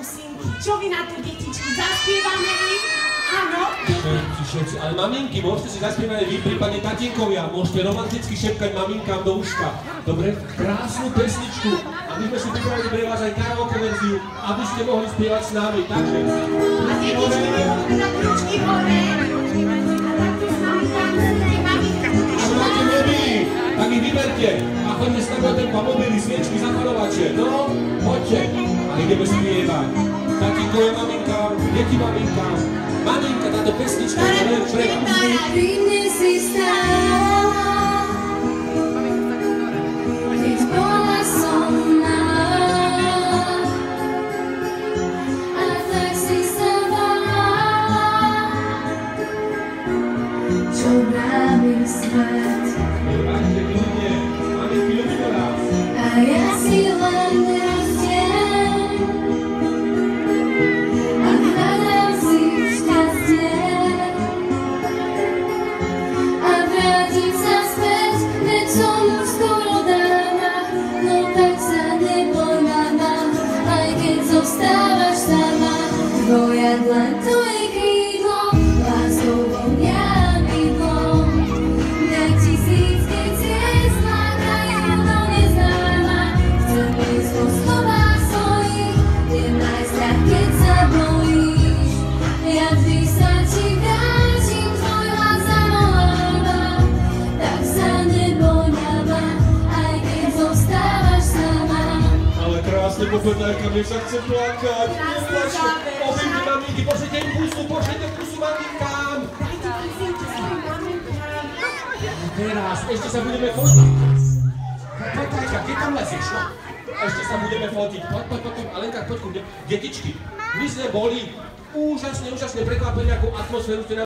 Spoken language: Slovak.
pusinky. Čo vy na to, detičky? Zaspievame ich? Áno? Všetci, ale maminky, môžete si zaspievať vy, prípadne tatínkovia. Môžete romanticky šepkať maminkám do uška. Dobre? Krásnu pesničku. A my sme si pripravili pre vás aj karaoke verziu, aby ste mohli spievať s nami. Takže... A detičky, tak ručky hore. A takto s nami tancujte, maminka. Ak máte mobily, tak ich vyberte. A choďte s nami o tempa mobily, sviečky, zaparovače. No, poďte. A ideme spievať. Tatínkovia maminkám, deti maminkám. Maminka, táto pesnička je len pre vás. Pri mne si stála, keď bola som malá, a tak si sa bála, čo bráni svet. Nevážte ľudia, maminky ľubíme vás. A ja si len razdiem a hľadám si šťastie a vrátim sa späť, veď som už skoro dáma. No tak sa neboj, mama, aj keď zostávaš sama. Tvoja dlaň, to je krídlo, láskou vonia bydlom. Mňa tisícky ciest lákajú do neznáma. Chcem ísť vo slovách svojich, nemaj strach, keď sa bojíš. Ja vždy sa ti vrátim, tvoj hlas zavoláva. Tak sa neboj, mama, aj keď zostávaš sama. Ale krásne povedajka, mne sa chce plakať. Pošlite maminky, pošlite im pusu maminkám. Dajte pusinky svojim maminkám. A teraz, ešte sa budeme fotiť. Poďka, kde tam lezieš, no? Ešte sa budeme fotiť. Poď, Alenka, poď ku mne. Detičky, my sme boli úžasne prekvapení, akú atmosféru ste nám